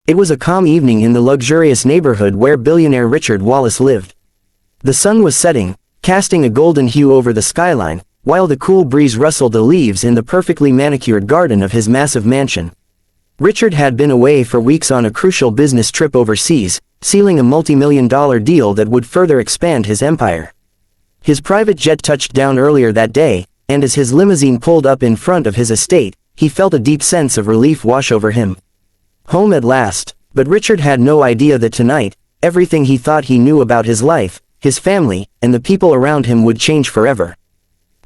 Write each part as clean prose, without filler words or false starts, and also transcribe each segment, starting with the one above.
It was a calm evening in the luxurious neighborhood where billionaire Richard Wallace lived. The sun was setting, casting a golden hue over the skyline, while the cool breeze rustled the leaves in the perfectly manicured garden of his massive mansion. Richard had been away for weeks on a crucial business trip overseas, sealing a multi-million-dollar deal that would further expand his empire. His private jet touched down earlier that day, and as his limousine pulled up in front of his estate, he felt a deep sense of relief wash over him. Home at last, but Richard had no idea that tonight, everything he thought he knew about his life, his family, and the people around him would change forever.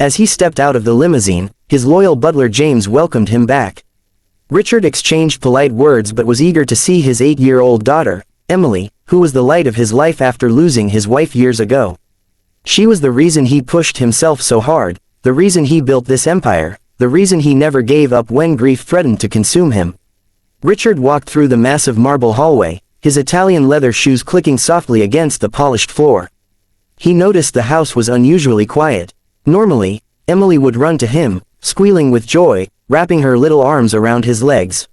As he stepped out of the limousine, his loyal butler James welcomed him back. Richard exchanged polite words but was eager to see his 8-year-old daughter, Emily, who was the light of his life after losing his wife years ago. She was the reason he pushed himself so hard, the reason he built this empire, the reason he never gave up when grief threatened to consume him. Richard walked through the massive marble hallway, his Italian leather shoes clicking softly against the polished floor. He noticed the house was unusually quiet. Normally, Emily would run to him, squealing with joy, wrapping her little arms around his legs.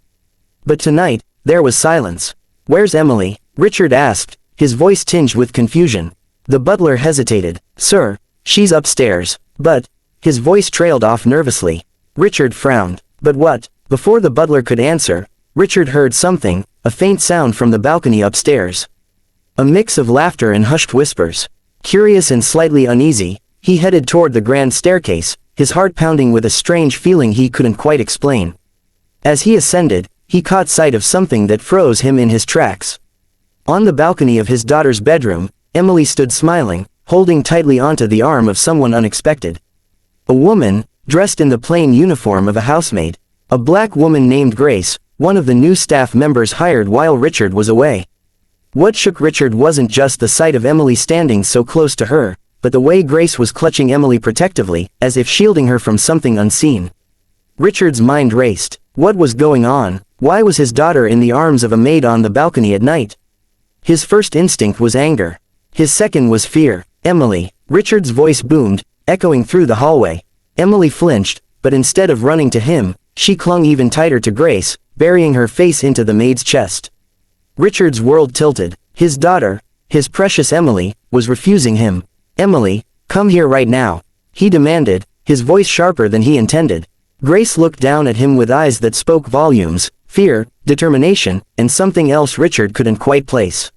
But tonight, there was silence. "Where's Emily?" Richard asked, his voice tinged with confusion. The butler hesitated. "Sir, she's upstairs." "But..." His voice trailed off nervously. Richard frowned. "But what?" Before the butler could answer, Richard heard something, a faint sound from the balcony upstairs. A mix of laughter and hushed whispers. Curious and slightly uneasy, he headed toward the grand staircase, his heart pounding with a strange feeling he couldn't quite explain. As he ascended, he caught sight of something that froze him in his tracks. On the balcony of his daughter's bedroom, Emily stood smiling, holding tightly onto the arm of someone unexpected. A woman, dressed in the plain uniform of a housemaid. A black woman named Grace, one of the new staff members hired while Richard was away. What shook Richard wasn't just the sight of Emily standing so close to her, but the way Grace was clutching Emily protectively, as if shielding her from something unseen. Richard's mind raced. What was going on? Why was his daughter in the arms of a maid on the balcony at night? His first instinct was anger. His second was fear. "Emily!" Richard's voice boomed, echoing through the hallway. Emily flinched, but instead of running to him, she clung even tighter to Grace, burying her face into the maid's chest. Richard's world tilted. His daughter, his precious Emily, was refusing him. "Emily, come here right now," he demanded, his voice sharper than he intended. Grace looked down at him with eyes that spoke volumes, fear, determination, and something else Richard couldn't quite place.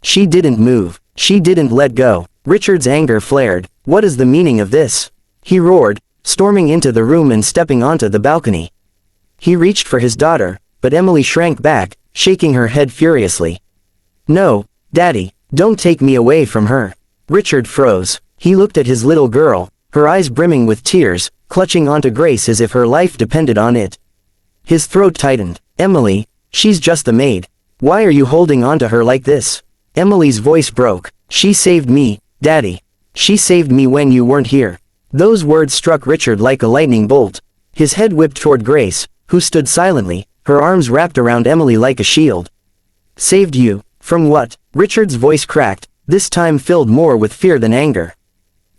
She didn't move. She didn't let go. Richard's anger flared. "What is the meaning of this?" he roared, storming into the room and stepping onto the balcony. He reached for his daughter, but Emily shrank back, shaking her head furiously. "No, Daddy, don't take me away from her." Richard froze. He looked at his little girl, her eyes brimming with tears, clutching onto Grace as if her life depended on it. His throat tightened. "Emily, she's just the maid. Why are you holding onto her like this?" Emily's voice broke. "She saved me, Daddy. She saved me when you weren't here." Those words struck Richard like a lightning bolt. His head whipped toward Grace, who stood silently, her arms wrapped around Emily like a shield. "Saved you? From what?" Richard's voice cracked, this time filled more with fear than anger.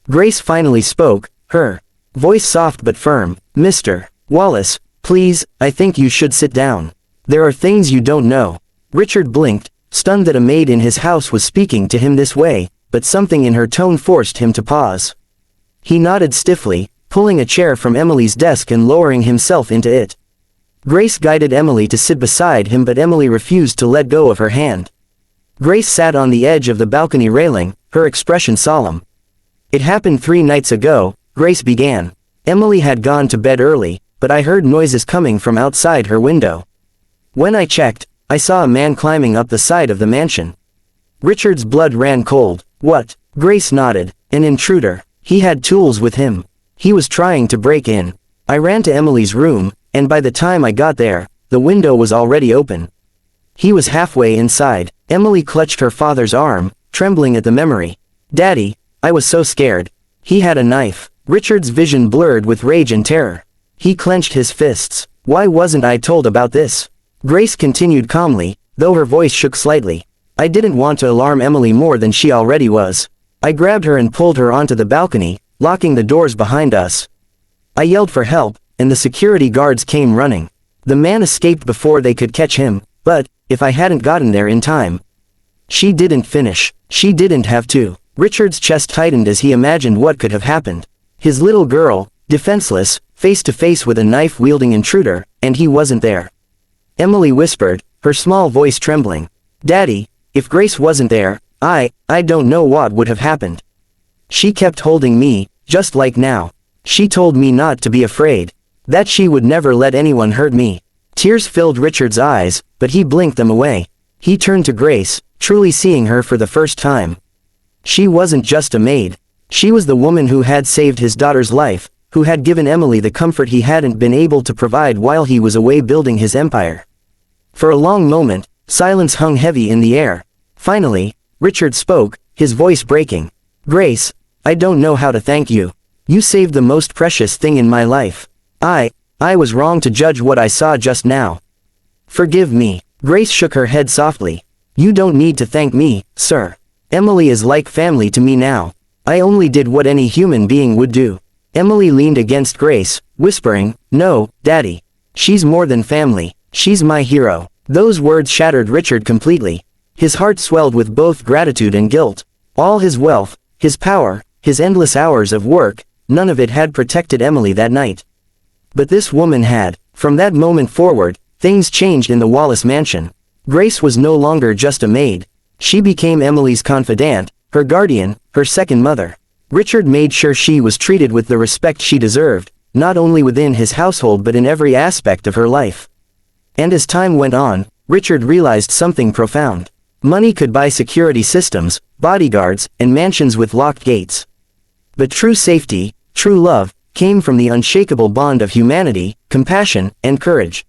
Grace finally spoke, her voice soft but firm. "Mr. Wallace, please, I think you should sit down. There are things you don't know." Richard blinked, stunned that a maid in his house was speaking to him this way, but something in her tone forced him to pause. He nodded stiffly, pulling a chair from Emily's desk and lowering himself into it. Grace guided Emily to sit beside him, but Emily refused to let go of her hand. Grace sat on the edge of the balcony railing, her expression solemn. "It happened 3 nights ago," Grace began. "Emily had gone to bed early, but I heard noises coming from outside her window. When I checked, I saw a man climbing up the side of the mansion." Richard's blood ran cold. "What?" Grace nodded. "An intruder. He had tools with him. He was trying to break in. I ran to Emily's room, and by the time I got there, the window was already open. He was halfway inside." Emily clutched her father's arm, trembling at the memory. "Daddy, I was so scared. He had a knife." Richard's vision blurred with rage and terror. He clenched his fists. "Why wasn't I told about this?" Grace continued calmly, though her voice shook slightly. "I didn't want to alarm Emily more than she already was. I grabbed her and pulled her onto the balcony, locking the doors behind us. I yelled for help, and the security guards came running. The man escaped before they could catch him, but if I hadn't gotten there in time. She didn't finish. She didn't have to. Richard's chest tightened as he imagined what could have happened. His little girl, defenseless, face to face with a knife-wielding intruder, and he wasn't there. Emily whispered, her small voice trembling. Daddy, if Grace wasn't there, I don't know what would have happened. She kept holding me, just like now. She told me not to be afraid. That she would never let anyone hurt me. Tears filled Richard's eyes, but he blinked them away. He turned to Grace, truly seeing her for the first time. She wasn't just a maid. She was the woman who had saved his daughter's life, who had given Emily the comfort he hadn't been able to provide while he was away building his empire. For a long moment, silence hung heavy in the air. Finally, Richard spoke, his voice breaking. Grace, I don't know how to thank you. You saved the most precious thing in my life. I was wrong to judge what I saw just now. Forgive me. Grace shook her head softly. You don't need to thank me, sir. Emily is like family to me now. I only did what any human being would do. Emily leaned against Grace, whispering, No, Daddy. She's more than family. She's my hero. Those words shattered Richard completely. His heart swelled with both gratitude and guilt. All his wealth, his power, his endless hours of work, none of it had protected Emily that night. But this woman had. From that moment forward, things changed in the Wallace mansion. Grace was no longer just a maid. She became Emily's confidant, her guardian, her second mother. Richard made sure she was treated with the respect she deserved, not only within his household but in every aspect of her life. And as time went on, Richard realized something profound. Money could buy security systems, bodyguards, and mansions with locked gates. But true safety, true love, came from the unshakable bond of humanity, compassion, and courage.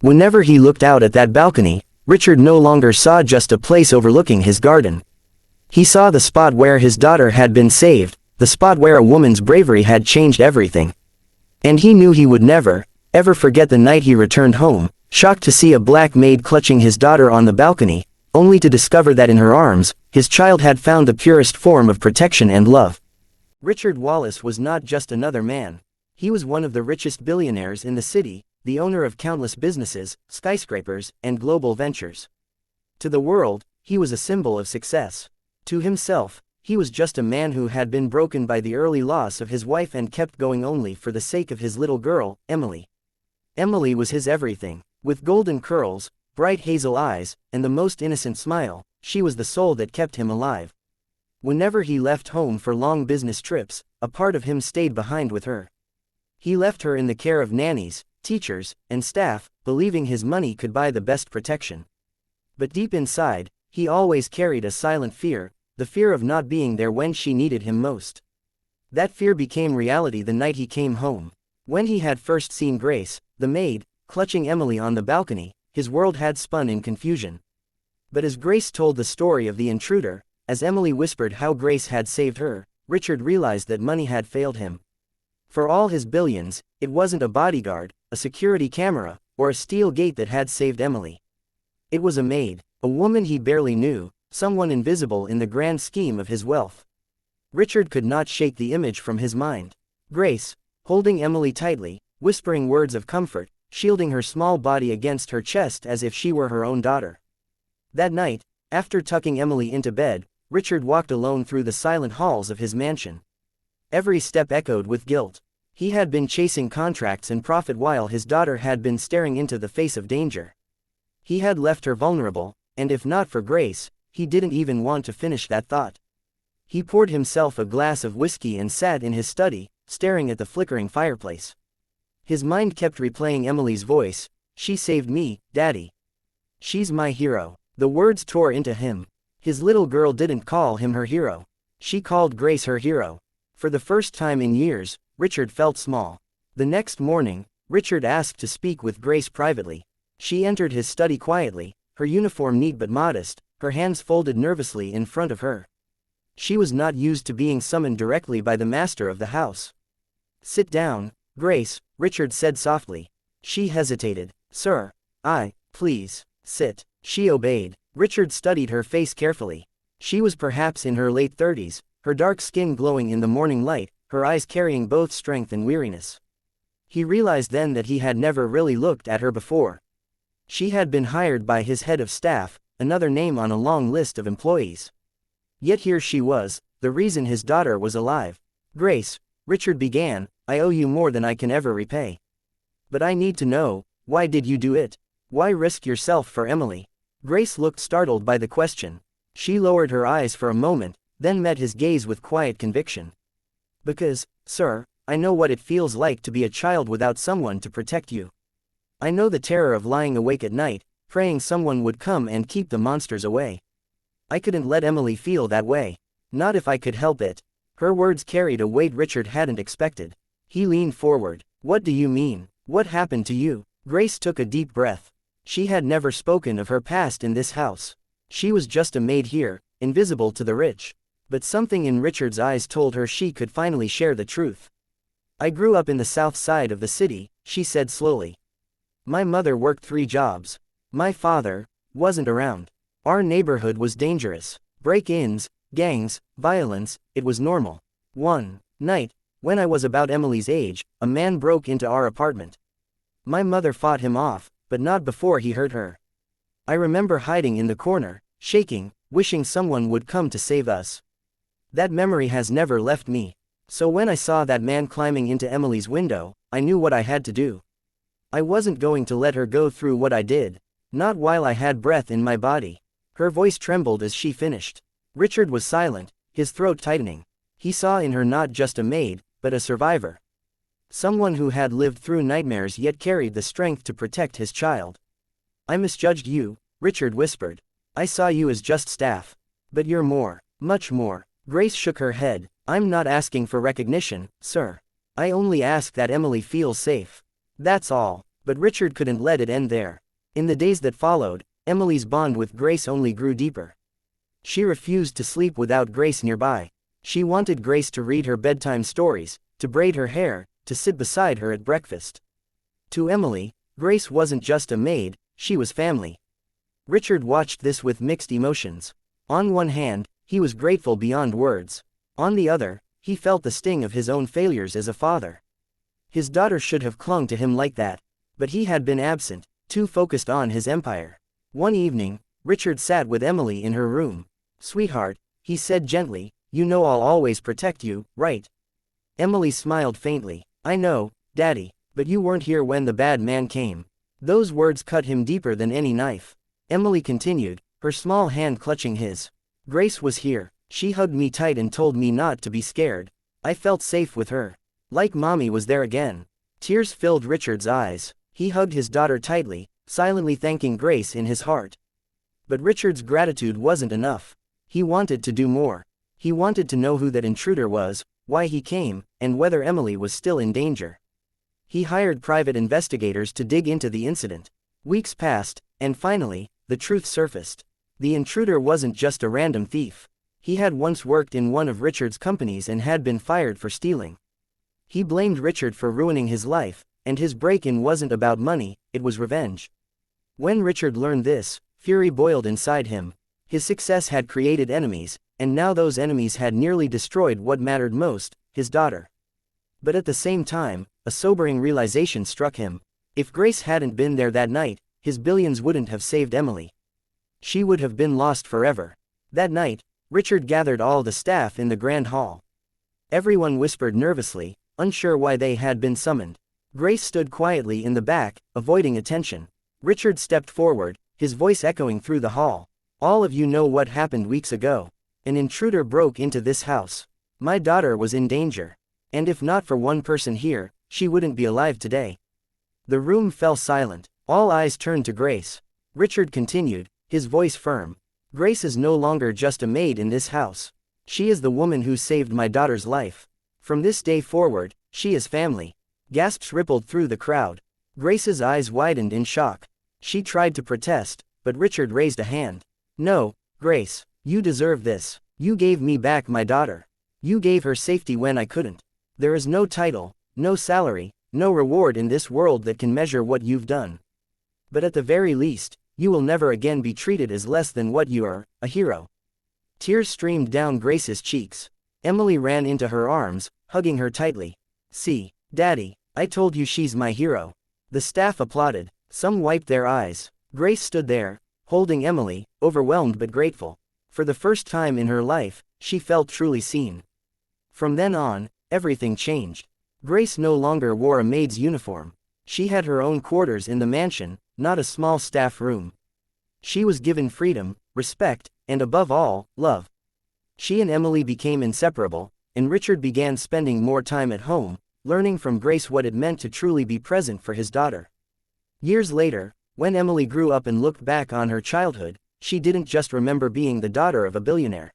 Whenever he looked out at that balcony, Richard no longer saw just a place overlooking his garden. He saw the spot where his daughter had been saved, the spot where a woman's bravery had changed everything. And he knew he would never, ever forget the night he returned home, shocked to see a black maid clutching his daughter on the balcony, only to discover that in her arms, his child had found the purest form of protection and love. Richard Wallace was not just another man. He was one of the richest billionaires in the city, the owner of countless businesses, skyscrapers, and global ventures. To the world, he was a symbol of success. To himself, he was just a man who had been broken by the early loss of his wife and kept going only for the sake of his little girl, Emily. Emily was his everything. With golden curls, bright hazel eyes, and the most innocent smile, she was the soul that kept him alive. Whenever he left home for long business trips, a part of him stayed behind with her. He left her in the care of nannies, teachers, and staff, believing his money could buy the best protection. But deep inside, he always carried a silent fear, the fear of not being there when she needed him most. That fear became reality the night he came home. When he had first seen Grace, the maid, clutching Emily on the balcony, his world had spun in confusion. But as Grace told the story of the intruder, as Emily whispered how Grace had saved her, Richard realized that money had failed him. For all his billions, it wasn't a bodyguard, a security camera, or a steel gate that had saved Emily. It was a maid, a woman he barely knew, someone invisible in the grand scheme of his wealth. Richard could not shake the image from his mind. Grace, holding Emily tightly, whispering words of comfort, shielding her small body against her chest as if she were her own daughter. That night, after tucking Emily into bed, Richard walked alone through the silent halls of his mansion. Every step echoed with guilt. He had been chasing contracts and profit while his daughter had been staring into the face of danger. He had left her vulnerable, and if not for Grace, he didn't even want to finish that thought. He poured himself a glass of whiskey and sat in his study, staring at the flickering fireplace. His mind kept replaying Emily's voice, "She saved me, Daddy. She's my hero." The words tore into him. His little girl didn't call him her hero. She called Grace her hero. For the first time in years, Richard felt small. The next morning, Richard asked to speak with Grace privately. She entered his study quietly, her uniform neat but modest, her hands folded nervously in front of her. She was not used to being summoned directly by the master of the house. "Sit down, Grace," Richard said softly. She hesitated. "Sir, please, sit." She obeyed. Richard studied her face carefully. She was perhaps in her late 30s, her dark skin glowing in the morning light, her eyes carrying both strength and weariness. He realized then that he had never really looked at her before. She had been hired by his head of staff, another name on a long list of employees. Yet here she was, the reason his daughter was alive. Grace, Richard began, I owe you more than I can ever repay. But I need to know, why did you do it? Why risk yourself for Emily? Grace looked startled by the question. She lowered her eyes for a moment, then met his gaze with quiet conviction. Because, sir, I know what it feels like to be a child without someone to protect you. I know the terror of lying awake at night, praying someone would come and keep the monsters away. I couldn't let Emily feel that way. Not if I could help it. Her words carried a weight Richard hadn't expected. He leaned forward. What do you mean? What happened to you? Grace took a deep breath. She had never spoken of her past in this house. She was just a maid here, invisible to the rich. But something in Richard's eyes told her she could finally share the truth. I grew up in the south side of the city, she said slowly. My mother worked 3 jobs. My father wasn't around. Our neighborhood was dangerous. Break-ins, gangs, violence, it was normal. One night, when I was about Emily's age, a man broke into our apartment. My mother fought him off, but not before he hurt her. I remember hiding in the corner, shaking, wishing someone would come to save us. That memory has never left me. So when I saw that man climbing into Emily's window, I knew what I had to do. I wasn't going to let her go through what I did. Not while I had breath in my body. Her voice trembled as she finished. Richard was silent, his throat tightening. He saw in her not just a maid, but a survivor. Someone who had lived through nightmares yet carried the strength to protect his child. I misjudged you, Richard whispered. I saw you as just staff. But you're more, much more. Grace shook her head. I'm not asking for recognition, sir. I only ask that Emily feels safe. That's all. But Richard couldn't let it end there. In the days that followed, Emily's bond with Grace only grew deeper. She refused to sleep without Grace nearby. She wanted Grace to read her bedtime stories, to braid her hair, to sit beside her at breakfast. To Emily, Grace wasn't just a maid, she was family. Richard watched this with mixed emotions. On one hand, he was grateful beyond words. On the other, he felt the sting of his own failures as a father. His daughter should have clung to him like that. But he had been absent, too focused on his empire. One evening, Richard sat with Emily in her room. Sweetheart, he said gently, you know I'll always protect you, right? Emily smiled faintly. I know, Daddy, but you weren't here when the bad man came. Those words cut him deeper than any knife. Emily continued, her small hand clutching his. Grace was here. She hugged me tight and told me not to be scared. I felt safe with her. Like Mommy was there again. Tears filled Richard's eyes. He hugged his daughter tightly, silently thanking Grace in his heart. But Richard's gratitude wasn't enough. He wanted to do more. He wanted to know who that intruder was, why he came, and whether Emily was still in danger. He hired private investigators to dig into the incident. Weeks passed, and finally, the truth surfaced. The intruder wasn't just a random thief. He had once worked in one of Richard's companies and had been fired for stealing. He blamed Richard for ruining his life, and his break-in wasn't about money, it was revenge. When Richard learned this, fury boiled inside him. His success had created enemies, and now those enemies had nearly destroyed what mattered most, his daughter. But at the same time, a sobering realization struck him. If Grace hadn't been there that night, his billions wouldn't have saved Emily. She would have been lost forever. That night, Richard gathered all the staff in the grand hall. Everyone whispered nervously, unsure why they had been summoned. Grace stood quietly in the back, avoiding attention. Richard stepped forward, his voice echoing through the hall. All of you know what happened weeks ago. An intruder broke into this house. My daughter was in danger. And if not for one person here, she wouldn't be alive today. The room fell silent. All eyes turned to Grace. Richard continued, his voice firm. Grace is no longer just a maid in this house. She is the woman who saved my daughter's life. From this day forward, she is family. Gasps rippled through the crowd. Grace's eyes widened in shock. She tried to protest, but Richard raised a hand. No, Grace, you deserve this. You gave me back my daughter. You gave her safety when I couldn't. There is no title, no salary, no reward in this world that can measure what you've done. But at the very least, you will never again be treated as less than what you are, a hero. Tears streamed down Grace's cheeks. Emily ran into her arms, hugging her tightly. See, Daddy, I told you she's my hero. The staff applauded. Some wiped their eyes. Grace stood there, holding Emily, overwhelmed but grateful. For the first time in her life, she felt truly seen. From then on, everything changed. Grace no longer wore a maid's uniform. She had her own quarters in the mansion, not a small staff room. She was given freedom, respect, and above all, love. She and Emily became inseparable, and Richard began spending more time at home, learning from Grace what it meant to truly be present for his daughter. Years later, when Emily grew up and looked back on her childhood, she didn't just remember being the daughter of a billionaire.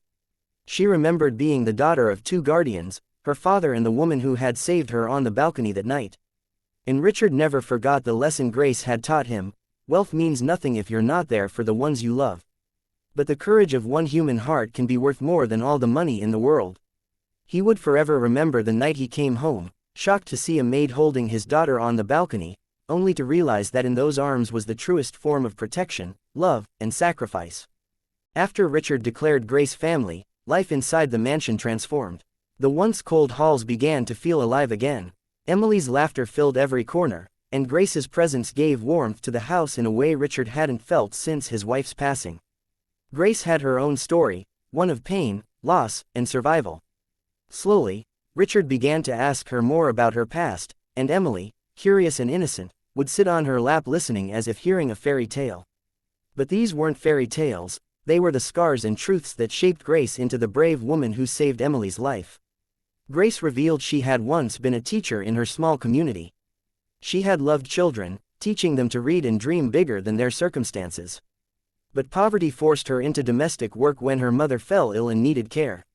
She remembered being the daughter of two guardians, her father and the woman who had saved her on the balcony that night. And Richard never forgot the lesson Grace had taught him: wealth means nothing if you're not there for the ones you love. But the courage of one human heart can be worth more than all the money in the world. He would forever remember the night he came home, shocked to see a maid holding his daughter on the balcony, only to realize that in those arms was the truest form of protection, love, and sacrifice. After Richard declared Grace family, life inside the mansion transformed. The once cold halls began to feel alive again. Emily's laughter filled every corner, and Grace's presence gave warmth to the house in a way Richard hadn't felt since his wife's passing. Grace had her own story, one of pain, loss, and survival. Slowly, Richard began to ask her more about her past, and Emily, curious and innocent, would sit on her lap listening as if hearing a fairy tale. But these weren't fairy tales, they were the scars and truths that shaped Grace into the brave woman who saved Emily's life. Grace revealed she had once been a teacher in her small community. She had loved children, teaching them to read and dream bigger than their circumstances. But poverty forced her into domestic work when her mother fell ill and needed care.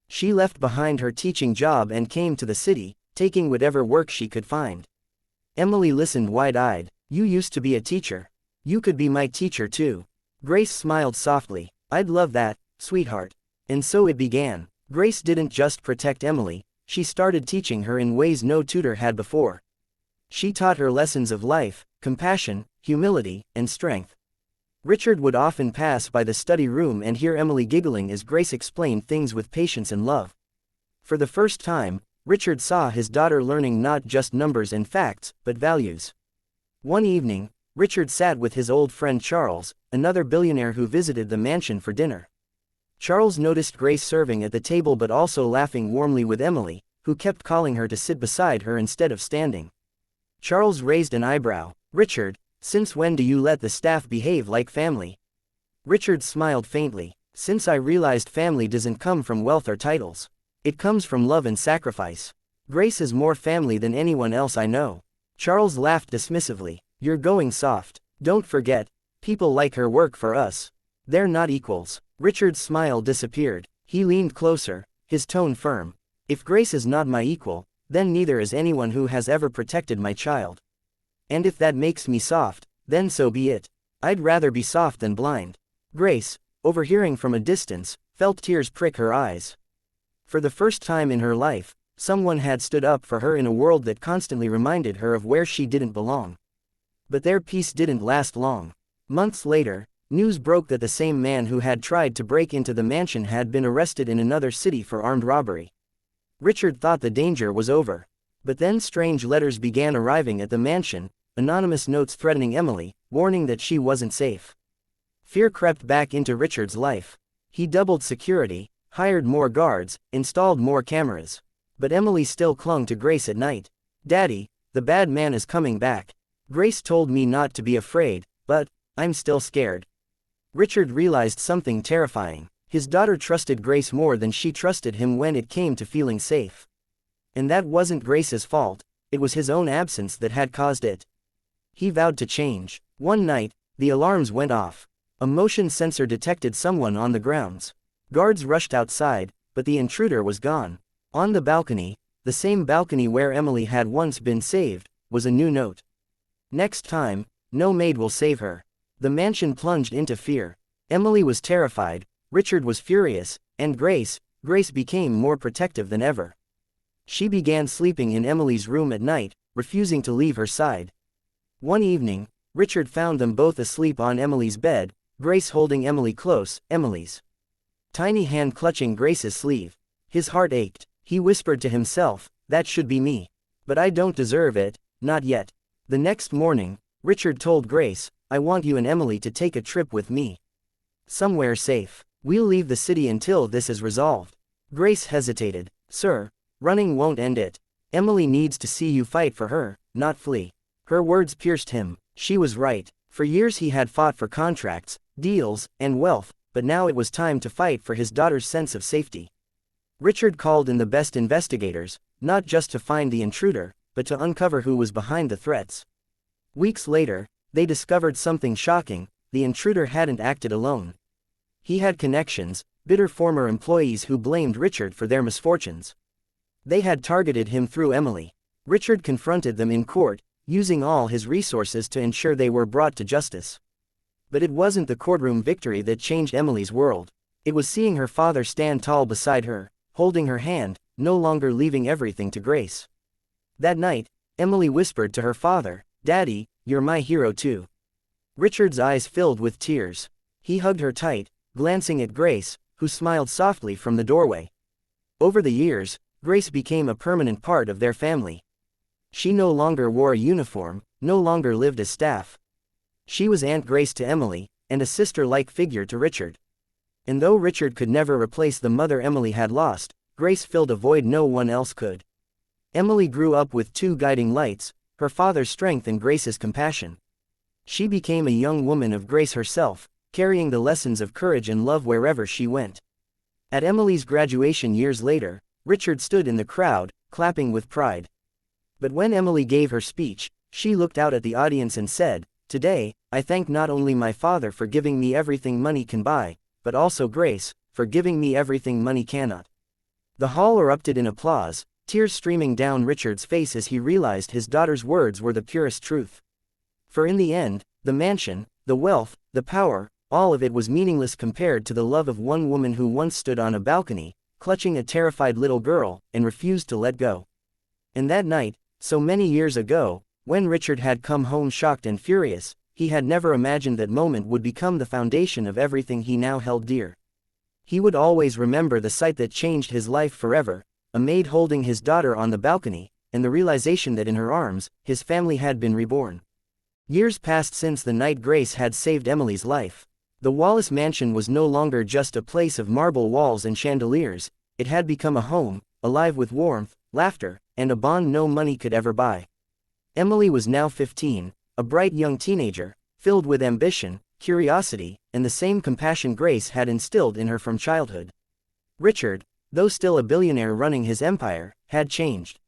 She left behind her teaching job and came to the city, taking whatever work she could find. Emily listened wide-eyed. "You used to be a teacher. You could be my teacher too." Grace smiled softly. "I'd love that, sweetheart." And so it began. Grace didn't just protect Emily, she started teaching her in ways no tutor had before. She taught her lessons of life, compassion, humility, and strength. Richard would often pass by the study room and hear Emily giggling as Grace explained things with patience and love. For the first time, Richard saw his daughter learning not just numbers and facts, but values. One evening, Richard sat with his old friend Charles, another billionaire who visited the mansion for dinner. Charles noticed Grace serving at the table but also laughing warmly with Emily, who kept calling her to sit beside her instead of standing. Charles raised an eyebrow. "Richard, since when do you let the staff behave like family?" Richard smiled faintly. "Since I realized family doesn't come from wealth or titles. It comes from love and sacrifice. Grace is more family than anyone else I know." Charles laughed dismissively. "You're going soft. Don't forget, people like her work for us. They're not equals." Richard's smile disappeared. He leaned closer, his tone firm. "If Grace is not my equal, then neither is anyone who has ever protected my child. And if that makes me soft, then so be it. I'd rather be soft than blind." Grace, overhearing from a distance, felt tears prick her eyes. For the first time in her life, someone had stood up for her in a world that constantly reminded her of where she didn't belong. But their peace didn't last long. Months later, news broke that the same man who had tried to break into the mansion had been arrested in another city for armed robbery. Richard thought the danger was over. But then strange letters began arriving at the mansion, anonymous notes threatening Emily, warning that she wasn't safe. Fear crept back into Richard's life. He doubled security, hired more guards, installed more cameras. But Emily still clung to Grace at night. "Daddy, the bad man is coming back. Grace told me not to be afraid, but I'm still scared." Richard realized something terrifying. His daughter trusted Grace more than she trusted him when it came to feeling safe. And that wasn't Grace's fault, it was his own absence that had caused it. He vowed to change. One night, the alarms went off. A motion sensor detected someone on the grounds. Guards rushed outside, but the intruder was gone. On the balcony, the same balcony where Emily had once been saved, was a new note. "Next time, no maid will save her." The mansion plunged into fear. Emily was terrified, Richard was furious, and Grace became more protective than ever. She began sleeping in Emily's room at night, refusing to leave her side. One evening, Richard found them both asleep on Emily's bed, Grace holding Emily close, Emily's tiny hand clutching Grace's sleeve. His heart ached. He whispered to himself, "That should be me. But I don't deserve it, not yet." The next morning, Richard told Grace, "I want you and Emily to take a trip with me. Somewhere safe. We'll leave the city until this is resolved." Grace hesitated. "Sir, running won't end it. Emily needs to see you fight for her, not flee." Her words pierced him. She was right. For years he had fought for contracts, deals, and wealth, but now it was time to fight for his daughter's sense of safety. Richard called in the best investigators, not just to find the intruder, but to uncover who was behind the threats. Weeks later, they discovered something shocking: the intruder hadn't acted alone. He had connections, bitter former employees who blamed Richard for their misfortunes. They had targeted him through Emily. Richard confronted them in court, using all his resources to ensure they were brought to justice. But it wasn't the courtroom victory that changed Emily's world. It was seeing her father stand tall beside her, holding her hand, no longer leaving everything to Grace. That night, Emily whispered to her father, "Daddy, you're my hero too." Richard's eyes filled with tears. He hugged her tight, glancing at Grace, who smiled softly from the doorway. Over the years, Grace became a permanent part of their family. She no longer wore a uniform, no longer lived as staff. She was Aunt Grace to Emily, and a sister-like figure to Richard. And though Richard could never replace the mother Emily had lost, Grace filled a void no one else could. Emily grew up with two guiding lights: her father's strength and Grace's compassion. She became a young woman of grace herself, carrying the lessons of courage and love wherever she went. At Emily's graduation years later, Richard stood in the crowd, clapping with pride. But when Emily gave her speech, she looked out at the audience and said, "Today, I thank not only my father for giving me everything money can buy, but also Grace, for giving me everything money cannot." The hall erupted in applause, tears streaming down Richard's face as he realized his daughter's words were the purest truth. For in the end, the mansion, the wealth, the power, all of it was meaningless compared to the love of one woman who once stood on a balcony, clutching a terrified little girl, and refused to let go. And that night, so many years ago, when Richard had come home shocked and furious, he had never imagined that moment would become the foundation of everything he now held dear. He would always remember the sight that changed his life forever: a maid holding his daughter on the balcony, and the realization that in her arms, his family had been reborn. Years passed since the night Grace had saved Emily's life. The Wallace mansion was no longer just a place of marble walls and chandeliers; it had become a home, alive with warmth, laughter, and a bond no money could ever buy. Emily was now 15, a bright young teenager, filled with ambition, curiosity, and the same compassion Grace had instilled in her from childhood. Richard, though still a billionaire running his empire, had changed.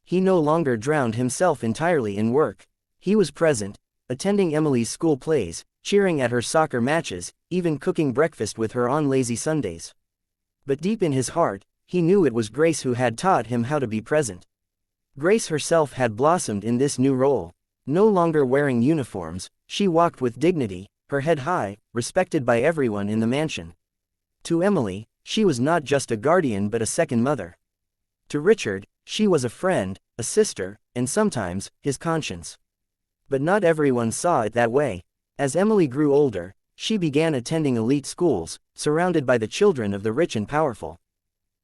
He no longer drowned himself entirely in work. He was present, attending Emily's school plays, cheering at her soccer matches, even cooking breakfast with her on lazy Sundays. But deep in his heart, he knew it was Grace who had taught him how to be present. Grace herself had blossomed in this new role. No longer wearing uniforms, she walked with dignity, her head high, respected by everyone in the mansion. To Emily, she was not just a guardian but a second mother. To Richard, she was a friend, a sister, and sometimes, his conscience. But not everyone saw it that way. As Emily grew older, she began attending elite schools, surrounded by the children of the rich and powerful.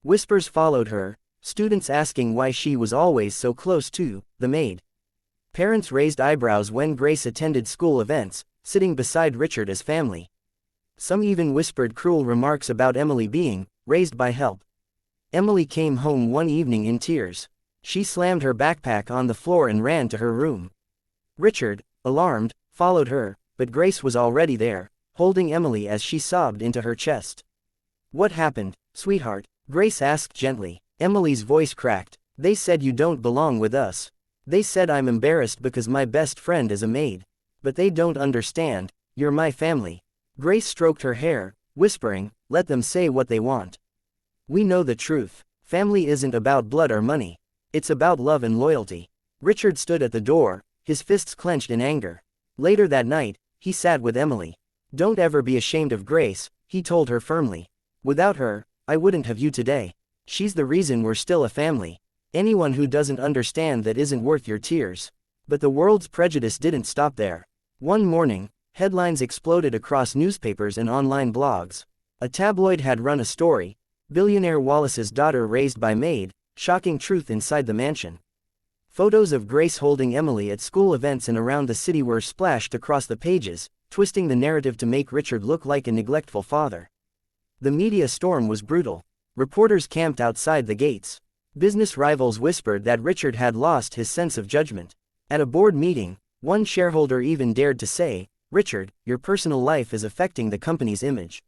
Whispers followed her, students asking why she was always so close to the maid. Parents raised eyebrows when Grace attended school events, sitting beside Richard as family. Some even whispered cruel remarks about Emily being raised by help. Emily came home one evening in tears. She slammed her backpack on the floor and ran to her room. Richard, alarmed, followed her, but Grace was already there, holding Emily as she sobbed into her chest. "What happened, sweetheart?" Grace asked gently. Emily's voice cracked. "They said you don't belong with us. They said I'm embarrassed because my best friend is a maid. But they don't understand, you're my family." Grace stroked her hair, whispering, "Let them say what they want. We know the truth. Family isn't about blood or money. It's about love and loyalty." Richard stood at the door, his fists clenched in anger. Later that night, he sat with Emily. "Don't ever be ashamed of Grace," he told her firmly. "Without her, I wouldn't have you today. She's the reason we're still a family. Anyone who doesn't understand that isn't worth your tears." But the world's prejudice didn't stop there. One morning, headlines exploded across newspapers and online blogs. A tabloid had run a story: Billionaire Wallace's daughter raised by Maid, shocking truth inside the mansion. Photos of Grace holding Emily at school events and around the city were splashed across the pages, twisting the narrative to make Richard look like a neglectful father. The media storm was brutal. Reporters camped outside the gates. Business rivals whispered that Richard had lost his sense of judgment. At a board meeting, one shareholder even dared to say, "Richard, your personal life is affecting the company's image.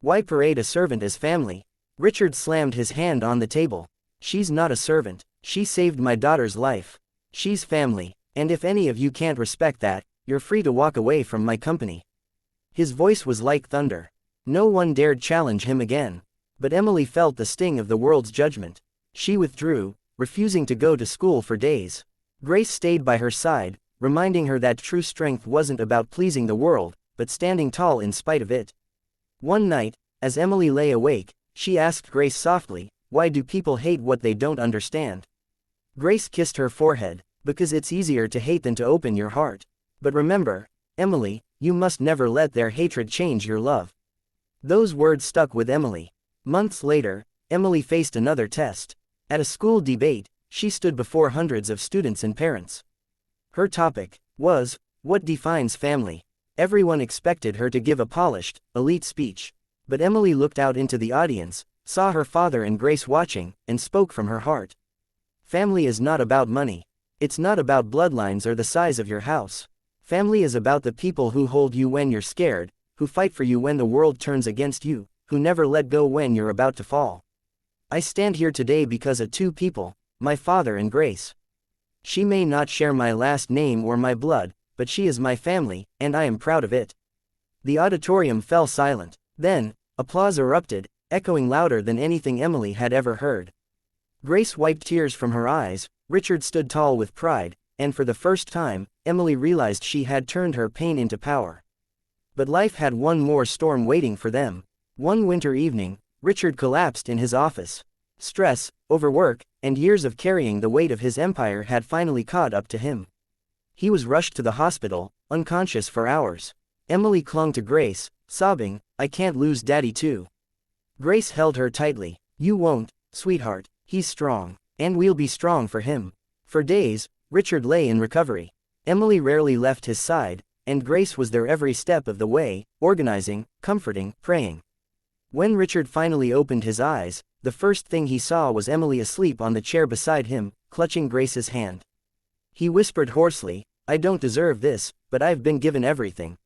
Why parade a servant as family?" Richard slammed his hand on the table. "She's not a servant. She saved my daughter's life. She's family, and if any of you can't respect that, you're free to walk away from my company." His voice was like thunder. No one dared challenge him again. But Emily felt the sting of the world's judgment. She withdrew, refusing to go to school for days. Grace stayed by her side, reminding her that true strength wasn't about pleasing the world, but standing tall in spite of it. One night, as Emily lay awake, she asked Grace softly, "Why do people hate what they don't understand?" Grace kissed her forehead, "Because it's easier to hate than to open your heart. But remember, Emily, you must never let their hatred change your love." Those words stuck with Emily. Months later, Emily faced another test. At a school debate, she stood before hundreds of students and parents. Her topic was, "What defines family?" Everyone expected her to give a polished, elite speech. But Emily looked out into the audience, saw her father and Grace watching, and spoke from her heart. Family is not about money. It's not about bloodlines or the size of your house. Family is about the people who hold you when you're scared, who fight for you when the world turns against you, who never let go when you're about to fall. I stand here today because of two people, my father and Grace. She may not share my last name or my blood, but she is my family, and I am proud of it. The auditorium fell silent. Then, applause erupted, echoing louder than anything Emily had ever heard. Grace wiped tears from her eyes, Richard stood tall with pride, and for the first time, Emily realized she had turned her pain into power. But life had one more storm waiting for them. One winter evening, Richard collapsed in his office. Stress, overwork, and years of carrying the weight of his empire had finally caught up to him. He was rushed to the hospital, unconscious for hours. Emily clung to Grace, sobbing, "I can't lose Daddy too." Grace held her tightly. "You won't, sweetheart. He's strong, and we'll be strong for him." For days, Richard lay in recovery. Emily rarely left his side, and Grace was there every step of the way, organizing, comforting, praying. When Richard finally opened his eyes, the first thing he saw was Emily asleep on the chair beside him, clutching Grace's hand. He whispered hoarsely, "I don't deserve this, but I've been given everything."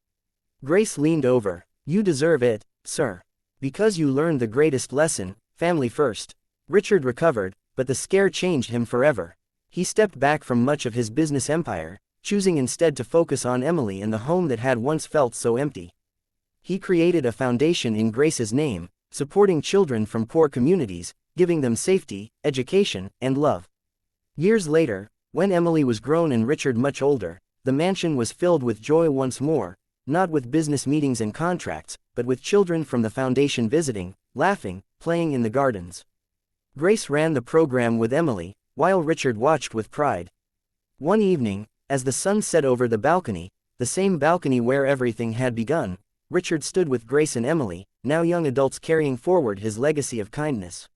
Grace leaned over. "You deserve it, sir. Because you learned the greatest lesson, family first." Richard recovered, but the scare changed him forever. He stepped back from much of his business empire, choosing instead to focus on Emily and the home that had once felt so empty. He created a foundation in Grace's name, supporting children from poor communities, giving them safety, education, and love. Years later, when Emily was grown and Richard much older, the mansion was filled with joy once more, not with business meetings and contracts, but with children from the foundation visiting, laughing, playing in the gardens. Grace ran the program with Emily, while Richard watched with pride. One evening, as the sun set over the balcony, the same balcony where everything had begun, Richard stood with Grace and Emily, now young adults carrying forward his legacy of kindness.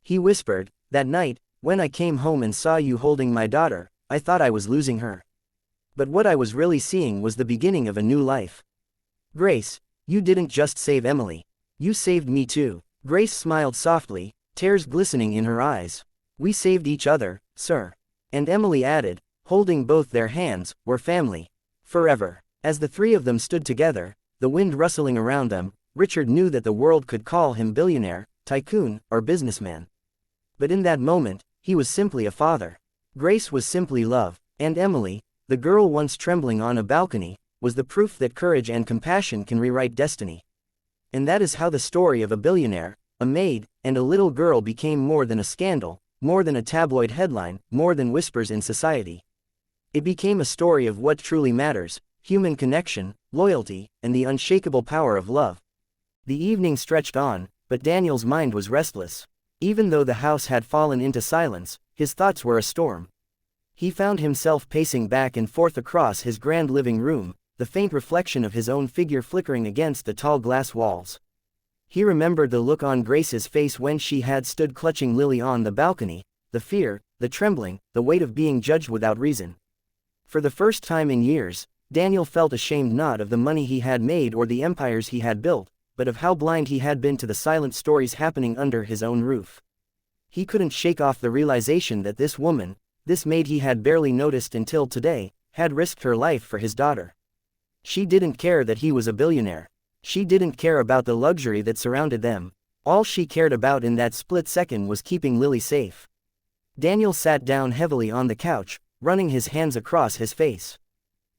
He whispered, "That night, when I came home and saw you holding my daughter, I thought I was losing her. But what I was really seeing was the beginning of a new life. Grace, you didn't just save Emily. You saved me too." Grace smiled softly, tears glistening in her eyes. "We saved each other, sir." And Emily added, holding both their hands, "We're family. Forever." As the three of them stood together, the wind rustling around them, Richard knew that the world could call him billionaire, tycoon, or businessman. But in that moment, he was simply a father. Grace was simply love, and Emily, the girl once trembling on a balcony, was the proof that courage and compassion can rewrite destiny. And that is how the story of a billionaire, a maid, and a little girl became more than a scandal, more than a tabloid headline, more than whispers in society. It became a story of what truly matters: human connection, loyalty, and the unshakable power of love. The evening stretched on, but Daniel's mind was restless. Even though the house had fallen into silence, his thoughts were a storm. He found himself pacing back and forth across his grand living room, the faint reflection of his own figure flickering against the tall glass walls. He remembered the look on Grace's face when she had stood clutching Lily on the balcony, the fear, the trembling, the weight of being judged without reason. For the first time in years, Daniel felt ashamed not of the money he had made or the empires he had built, but of how blind he had been to the silent stories happening under his own roof. He couldn't shake off the realization that this woman, this maid he had barely noticed until today, had risked her life for his daughter. She didn't care that he was a billionaire. She didn't care about the luxury that surrounded them. All she cared about in that split second was keeping Lily safe. Daniel sat down heavily on the couch, running his hands across his face.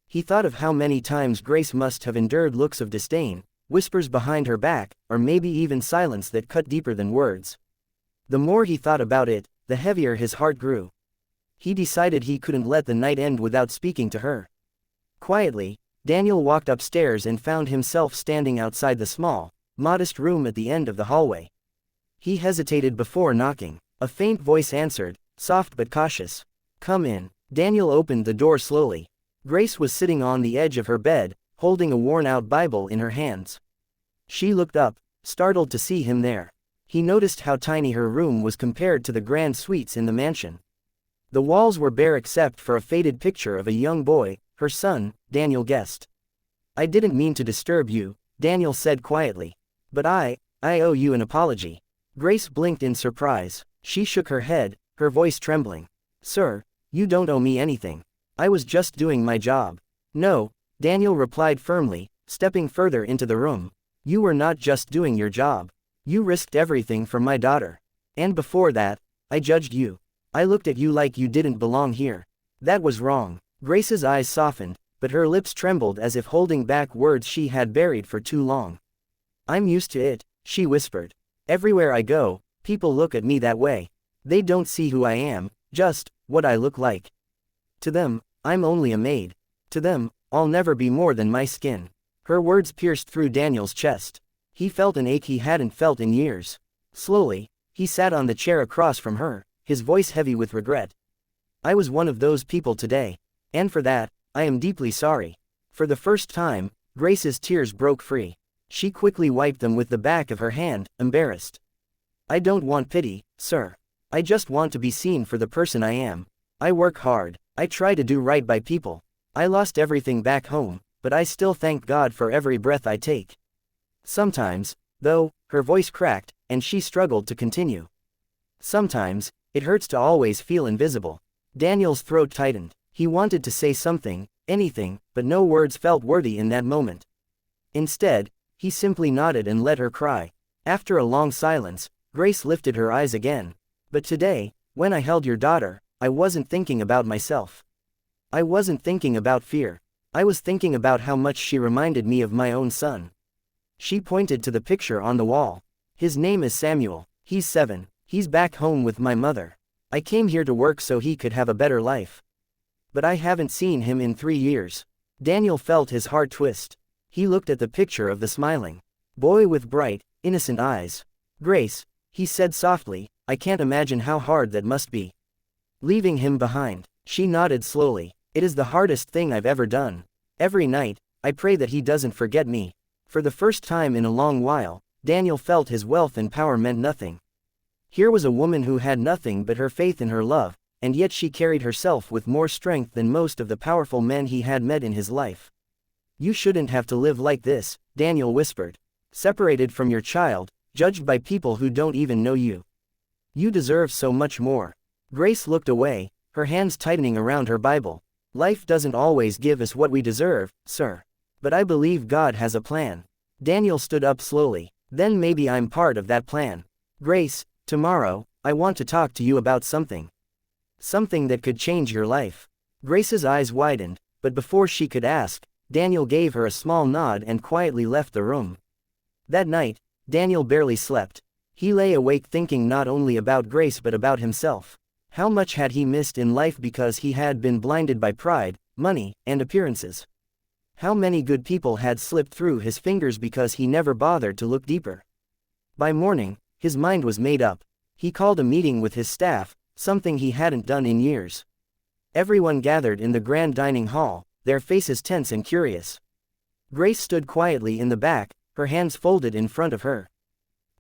He thought of how many times Grace must have endured looks of disdain, whispers behind her back, or maybe even silence that cut deeper than words. The more he thought about it, the heavier his heart grew. He decided he couldn't let the night end without speaking to her. Quietly, Daniel walked upstairs and found himself standing outside the small, modest room at the end of the hallway. He hesitated before knocking. A faint voice answered, soft but cautious. "Come in." Daniel opened the door slowly. Grace was sitting on the edge of her bed, holding a worn-out Bible in her hands. She looked up, startled to see him there. He noticed how tiny her room was compared to the grand suites in the mansion. The walls were bare except for a faded picture of a young boy, her son, Daniel guessed. "I didn't mean to disturb you," Daniel said quietly. "But I owe you an apology." Grace blinked in surprise. She shook her head, her voice trembling. "Sir, you don't owe me anything. I was just doing my job." "No," Daniel replied firmly, stepping further into the room. "You were not just doing your job. You risked everything for my daughter. And before that, I judged you. I looked at you like you didn't belong here. That was wrong." Grace's eyes softened, but her lips trembled as if holding back words she had buried for too long. "I'm used to it," she whispered. "Everywhere I go, people look at me that way. They don't see who I am, just what I look like. To them, I'm only a maid. To them, I'll never be more than my skin." Her words pierced through Daniel's chest. He felt an ache he hadn't felt in years. Slowly, he sat on the chair across from her, his voice heavy with regret. "I was one of those people today. And for that, I am deeply sorry." For the first time, Grace's tears broke free. She quickly wiped them with the back of her hand, embarrassed. "I don't want pity, sir. I just want to be seen for the person I am. I work hard. I try to do right by people. I lost everything back home, but I still thank God for every breath I take. Sometimes, though," her voice cracked, and she struggled to continue. "Sometimes, it hurts to always feel invisible." Daniel's throat tightened. He wanted to say something, anything, but no words felt worthy in that moment. Instead, he simply nodded and let her cry. After a long silence, Grace lifted her eyes again. "But today, when I held your daughter, I wasn't thinking about myself. I wasn't thinking about fear. I was thinking about how much she reminded me of my own son." She pointed to the picture on the wall. "His name is Samuel. He's 7. He's back home with my mother. I came here to work so he could have a better life. But I haven't seen him in 3 years. Daniel felt his heart twist. He looked at the picture of the smiling boy with bright, innocent eyes. "Grace," he said softly, "I can't imagine how hard that must be. Leaving him behind." She nodded slowly. "It is the hardest thing I've ever done. Every night, I pray that he doesn't forget me." For the first time in a long while, Daniel felt his wealth and power meant nothing. Here was a woman who had nothing but her faith in her love, and yet she carried herself with more strength than most of the powerful men he had met in his life. "You shouldn't have to live like this," Daniel whispered. "Separated from your child, judged by people who don't even know you. You deserve so much more." Grace looked away, her hands tightening around her Bible. "Life doesn't always give us what we deserve, sir. But I believe God has a plan." Daniel stood up slowly. "Then maybe I'm part of that plan. Grace, tomorrow, I want to talk to you about something. Something that could change your life." Grace's eyes widened, but before she could ask, Daniel gave her a small nod and quietly left the room. That night, Daniel barely slept. He lay awake thinking not only about Grace but about himself. How much had he missed in life because he had been blinded by pride, money, and appearances? How many good people had slipped through his fingers because he never bothered to look deeper? By morning, his mind was made up. He called a meeting with his staff, something he hadn't done in years. Everyone gathered in the grand dining hall, their faces tense and curious. Grace stood quietly in the back, her hands folded in front of her.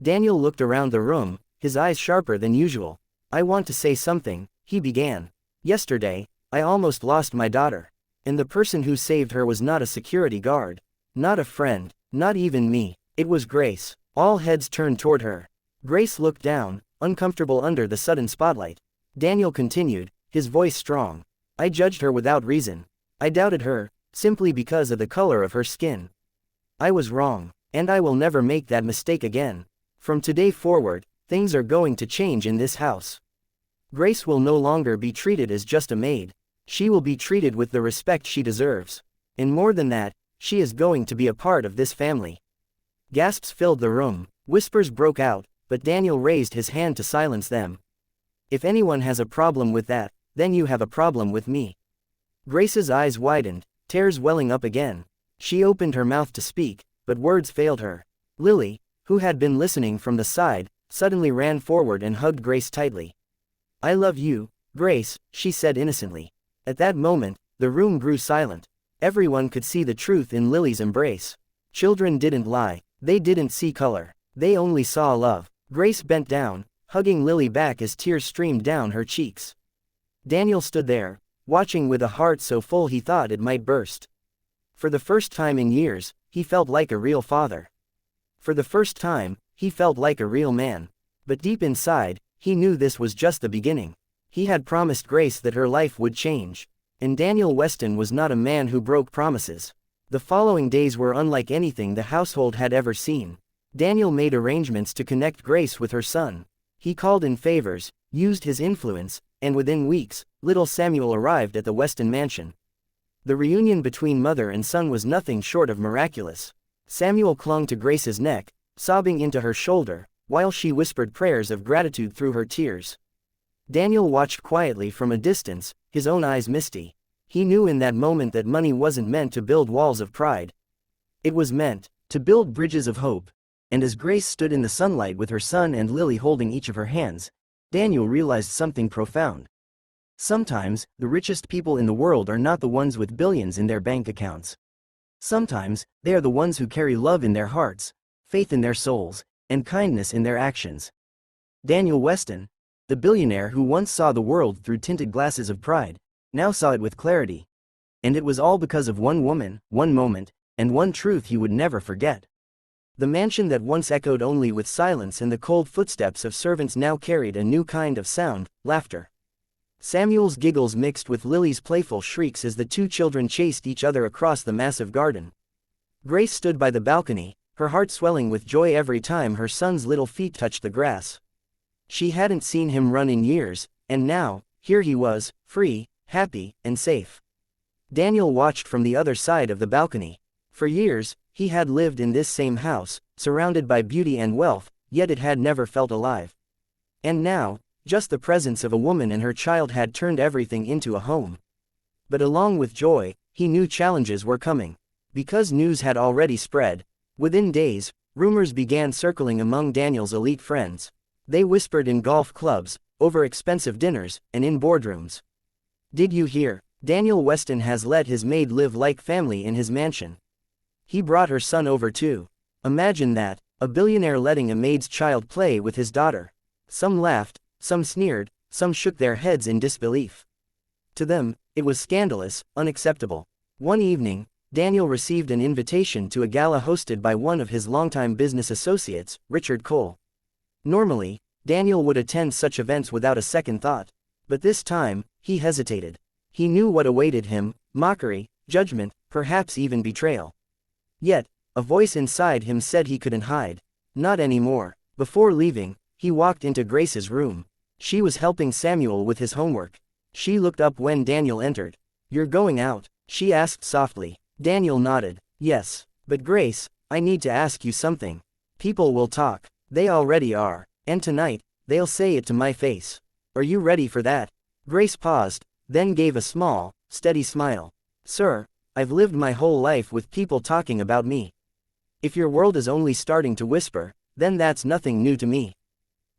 Daniel looked around the room, his eyes sharper than usual. "I want to say something," he began. Yesterday, I almost lost my daughter. And the person who saved her was not a security guard. Not a friend. Not even me. It was Grace. All heads turned toward her. Grace looked down, uncomfortable under the sudden spotlight. Daniel continued, his voice strong. I judged her without reason. I doubted her, simply because of the color of her skin. I was wrong, and I will never make that mistake again. From today forward, things are going to change in this house. Grace will no longer be treated as just a maid. She will be treated with the respect she deserves. And more than that, she is going to be a part of this family. Gasps filled the room, whispers broke out, but Daniel raised his hand to silence them. If anyone has a problem with that, then you have a problem with me. Grace's eyes widened, tears welling up again. She opened her mouth to speak, but words failed her. Lily, who had been listening from the side, suddenly ran forward and hugged Grace tightly. I love you, Grace, she said innocently. At that moment, the room grew silent. Everyone could see the truth in Lily's embrace. Children didn't lie. They didn't see color. They only saw love. Grace bent down, hugging Lily back as tears streamed down her cheeks. Daniel stood there, watching with a heart so full he thought it might burst. For the first time in years, he felt like a real father. For the first time, he felt like a real man. But deep inside, he knew this was just the beginning. He had promised Grace that her life would change. And Daniel Weston was not a man who broke promises. The following days were unlike anything the household had ever seen. Daniel made arrangements to connect Grace with her son. He called in favors, used his influence, and within weeks, little Samuel arrived at the Weston mansion. The reunion between mother and son was nothing short of miraculous. Samuel clung to Grace's neck, sobbing into her shoulder, while she whispered prayers of gratitude through her tears. Daniel watched quietly from a distance, his own eyes misty. He knew in that moment that money wasn't meant to build walls of pride. It was meant to build bridges of hope. And as Grace stood in the sunlight with her son and Lily holding each of her hands, Daniel realized something profound. Sometimes, the richest people in the world are not the ones with billions in their bank accounts. Sometimes, they are the ones who carry love in their hearts, faith in their souls, and kindness in their actions. Daniel Weston, the billionaire who once saw the world through tinted glasses of pride, now saw it with clarity. And it was all because of one woman, one moment, and one truth he would never forget. The mansion that once echoed only with silence and the cold footsteps of servants now carried a new kind of sound, laughter. Samuel's giggles mixed with Lily's playful shrieks as the two children chased each other across the massive garden. Grace stood by the balcony, her heart swelling with joy every time her son's little feet touched the grass. She hadn't seen him run in years, and now, here he was, free, happy, and safe. Daniel watched from the other side of the balcony. For years, he had lived in this same house, surrounded by beauty and wealth, yet it had never felt alive. And now, just the presence of a woman and her child had turned everything into a home. But along with joy, he knew challenges were coming. Because news had already spread. Within days, rumors began circling among Daniel's elite friends. They whispered in golf clubs, over expensive dinners, and in boardrooms. Did you hear? Daniel Weston has let his maid live like family in his mansion. He brought her son over too. Imagine that, a billionaire letting a maid's child play with his daughter. Some laughed, some sneered, some shook their heads in disbelief. To them, it was scandalous, unacceptable. One evening, Daniel received an invitation to a gala hosted by one of his longtime business associates, Richard Cole. Normally, Daniel would attend such events without a second thought. But this time, he hesitated. He knew what awaited him: mockery, judgment, perhaps even betrayal. Yet, a voice inside him said he couldn't hide. Not anymore. Before leaving, he walked into Grace's room. She was helping Samuel with his homework. She looked up when Daniel entered. "You're going out?" she asked softly. Daniel nodded. "Yes. But Grace, I need to ask you something. People will talk. They already are. And tonight, they'll say it to my face. Are you ready for that?" Grace paused, then gave a small, steady smile. "Sir, I've lived my whole life with people talking about me. If your world is only starting to whisper, then that's nothing new to me."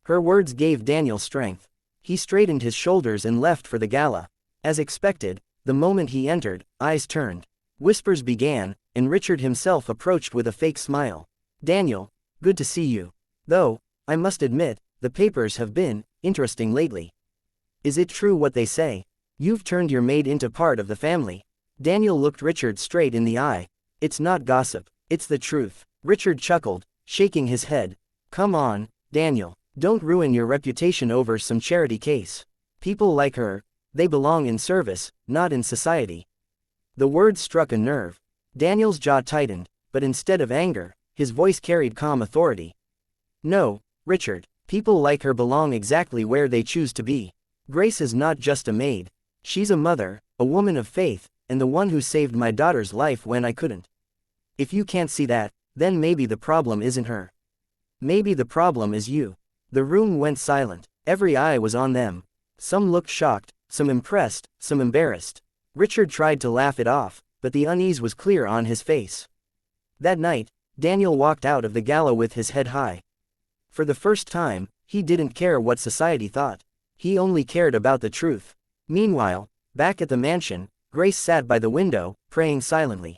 Her words gave Daniel strength. He straightened his shoulders and left for the gala. As expected, the moment he entered, eyes turned. Whispers began, and Richard himself approached with a fake smile. "Daniel, good to see you. Though, I must admit, the papers have been interesting lately." Is it true what they say? You've turned your maid into part of the family. Daniel looked Richard straight in the eye. It's not gossip, it's the truth. Richard chuckled, shaking his head. Come on, Daniel, don't ruin your reputation over some charity case. People like her, they belong in service, not in society. The words struck a nerve. Daniel's jaw tightened, but instead of anger, his voice carried calm authority. No, Richard, people like her belong exactly where they choose to be. Grace is not just a maid. She's a mother, a woman of faith, and the one who saved my daughter's life when I couldn't. If you can't see that, then maybe the problem isn't her. Maybe the problem is you. The room went silent. Every eye was on them. Some looked shocked, some impressed, some embarrassed. Richard tried to laugh it off, but the unease was clear on his face. That night, Daniel walked out of the gala with his head high. For the first time, he didn't care what society thought. He only cared about the truth. Meanwhile, back at the mansion, Grace sat by the window, praying silently.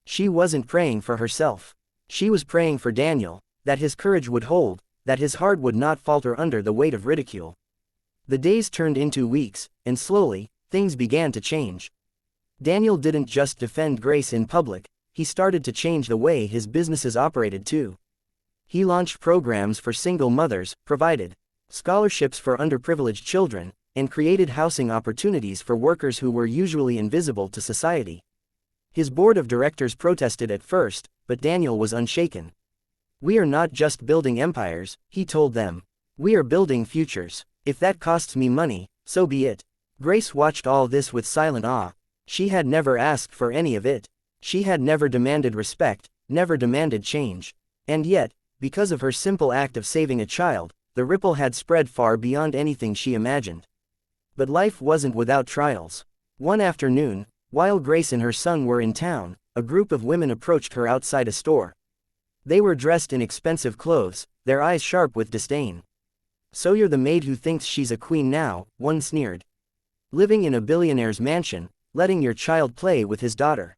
She wasn't praying for herself. She was praying for Daniel, that his courage would hold, that his heart would not falter under the weight of ridicule. The days turned into weeks, and slowly, things began to change. Daniel didn't just defend Grace in public, he started to change the way his businesses operated too. He launched programs for single mothers, provided scholarships for underprivileged children, and created housing opportunities for workers who were usually invisible to society. His board of directors protested at first, but Daniel was unshaken. We are not just building empires, he told them. We are building futures. If that costs me money, so be it. Grace watched all this with silent awe. She had never asked for any of it. She had never demanded respect, never demanded change. And yet, because of her simple act of saving a child, the ripple had spread far beyond anything she imagined. But life wasn't without trials. One afternoon, while Grace and her son were in town, a group of women approached her outside a store. They were dressed in expensive clothes, their eyes sharp with disdain. So you're the maid who thinks she's a queen now, one sneered. Living in a billionaire's mansion, letting your child play with his daughter.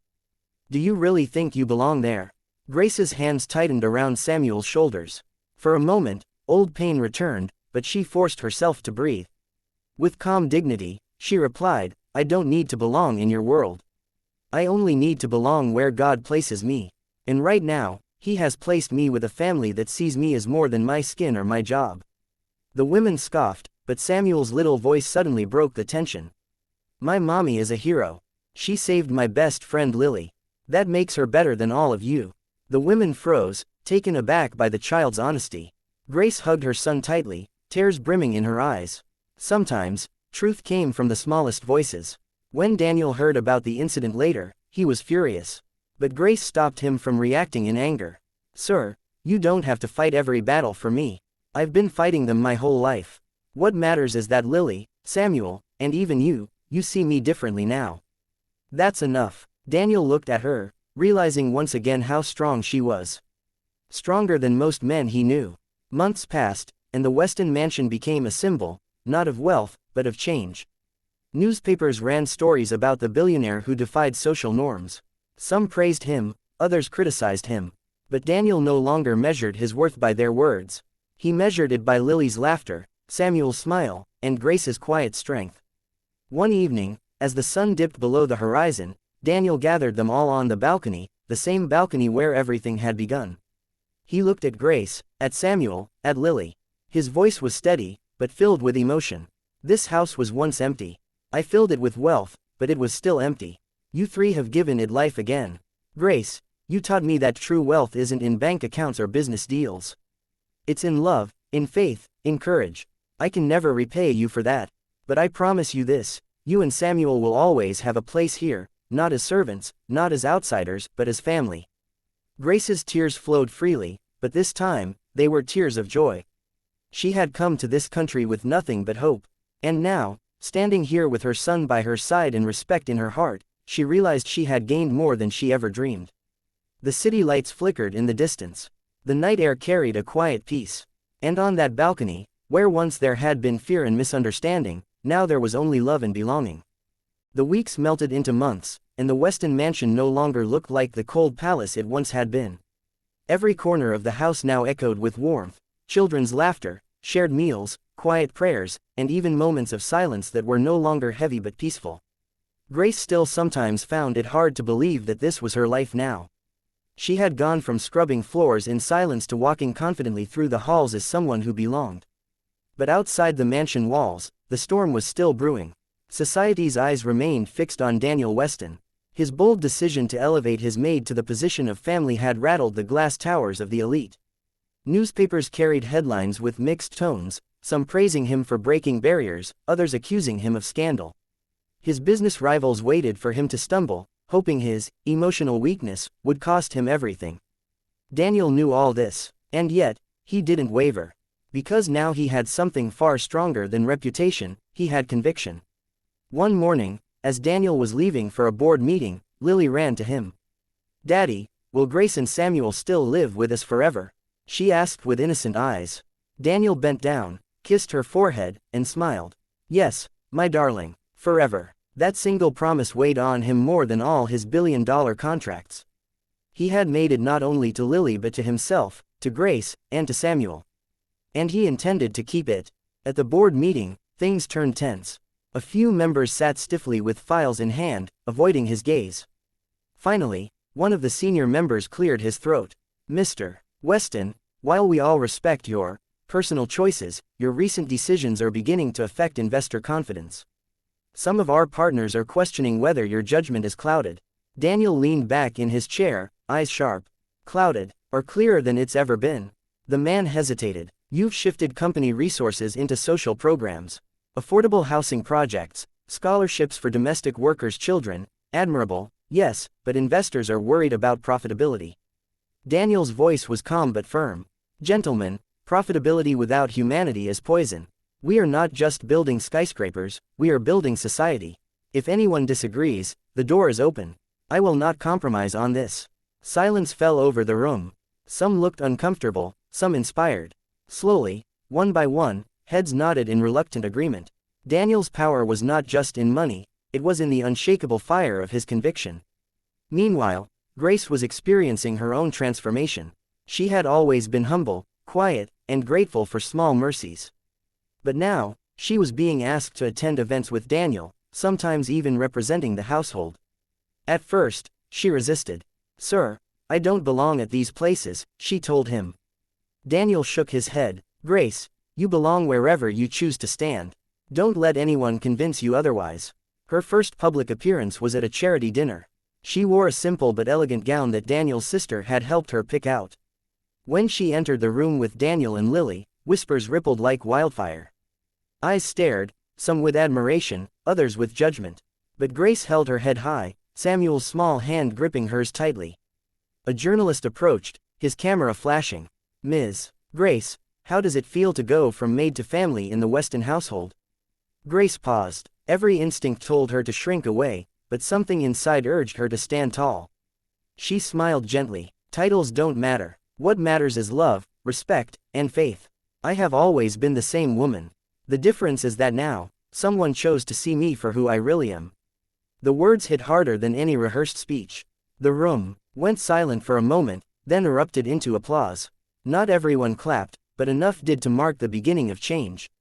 Do you really think you belong there? Grace's hands tightened around Samuel's shoulders. For a moment, old pain returned, but she forced herself to breathe. With calm dignity, she replied, I don't need to belong in your world. I only need to belong where God places me. And right now, He has placed me with a family that sees me as more than my skin or my job. The women scoffed, but Samuel's little voice suddenly broke the tension. My mommy is a hero. She saved my best friend Lily. That makes her better than all of you. The women froze, taken aback by the child's honesty. Grace hugged her son tightly, tears brimming in her eyes. Sometimes, truth came from the smallest voices. When Daniel heard about the incident later, he was furious. But Grace stopped him from reacting in anger. Sir, you don't have to fight every battle for me. I've been fighting them my whole life. What matters is that Lily, Samuel, and even you see me differently now. That's enough. Daniel looked at her, realizing once again how strong she was. Stronger than most men he knew. Months passed, and the Weston mansion became a symbol, not of wealth, but of change. Newspapers ran stories about the billionaire who defied social norms. Some praised him, others criticized him. But Daniel no longer measured his worth by their words. He measured it by Lily's laughter, Samuel's smile, and Grace's quiet strength. One evening, as the sun dipped below the horizon, Daniel gathered them all on the balcony, the same balcony where everything had begun. He looked at Grace, at Samuel, at Lily. His voice was steady, but filled with emotion. This house was once empty. I filled it with wealth, but it was still empty. You three have given it life again. Grace, you taught me that true wealth isn't in bank accounts or business deals. It's in love, in faith, in courage. I can never repay you for that. But I promise you this, you and Samuel will always have a place here, not as servants, not as outsiders, but as family. Grace's tears flowed freely, but this time, they were tears of joy. She had come to this country with nothing but hope. And now, standing here with her son by her side and respect in her heart, she realized she had gained more than she ever dreamed. The city lights flickered in the distance. The night air carried a quiet peace. And on that balcony, where once there had been fear and misunderstanding, now there was only love and belonging. The weeks melted into months, and the Weston mansion no longer looked like the cold palace it once had been. Every corner of the house now echoed with warmth, children's laughter, shared meals, quiet prayers, and even moments of silence that were no longer heavy but peaceful. Grace still sometimes found it hard to believe that this was her life now. She had gone from scrubbing floors in silence to walking confidently through the halls as someone who belonged. But outside the mansion walls, the storm was still brewing. Society's eyes remained fixed on Daniel Weston. His bold decision to elevate his maid to the position of family had rattled the glass towers of the elite. Newspapers carried headlines with mixed tones, some praising him for breaking barriers, others accusing him of scandal. His business rivals waited for him to stumble, hoping his emotional weakness would cost him everything. Daniel knew all this, and yet, he didn't waver. Because now he had something far stronger than reputation, he had conviction. One morning, as Daniel was leaving for a board meeting, Lily ran to him. "Daddy, will Grace and Samuel still live with us forever?" she asked with innocent eyes. Daniel bent down, kissed her forehead, and smiled. "Yes, my darling, forever." That single promise weighed on him more than all his billion-dollar contracts. He had made it not only to Lily but to himself, to Grace, and to Samuel. And he intended to keep it. At the board meeting, things turned tense. A few members sat stiffly with files in hand, avoiding his gaze. Finally, one of the senior members cleared his throat. "Mr. Weston, while we all respect your personal choices, your recent decisions are beginning to affect investor confidence. Some of our partners are questioning whether your judgment is clouded." Daniel leaned back in his chair, eyes sharp. "Clouded, or clearer than it's ever been?" The man hesitated. "You've shifted company resources into social programs. Affordable housing projects, scholarships for domestic workers' children, admirable, yes, but investors are worried about profitability." Daniel's voice was calm but firm. "Gentlemen, profitability without humanity is poison. We are not just building skyscrapers, we are building society. If anyone disagrees, the door is open. I will not compromise on this." Silence fell over the room. Some looked uncomfortable, some inspired. Slowly, one by one, heads nodded in reluctant agreement. Daniel's power was not just in money, it was in the unshakable fire of his conviction. Meanwhile, Grace was experiencing her own transformation. She had always been humble, quiet, and grateful for small mercies. But now, she was being asked to attend events with Daniel, sometimes even representing the household. At first, she resisted. "Sir, I don't belong at these places," she told him. Daniel shook his head. "Grace, you belong wherever you choose to stand. Don't let anyone convince you otherwise." Her first public appearance was at a charity dinner. She wore a simple but elegant gown that Daniel's sister had helped her pick out. When she entered the room with Daniel and Lily, whispers rippled like wildfire. Eyes stared, some with admiration, others with judgment. But Grace held her head high, Samuel's small hand gripping hers tightly. A journalist approached, his camera flashing. "Ms. Grace, how does it feel to go from maid to family in the Weston household?" Grace paused. Every instinct told her to shrink away, but something inside urged her to stand tall. She smiled gently. "Titles don't matter. What matters is love, respect, and faith. I have always been the same woman. The difference is that now, someone chose to see me for who I really am." The words hit harder than any rehearsed speech. The room went silent for a moment, then erupted into applause. Not everyone clapped, but enough did to mark the beginning of change.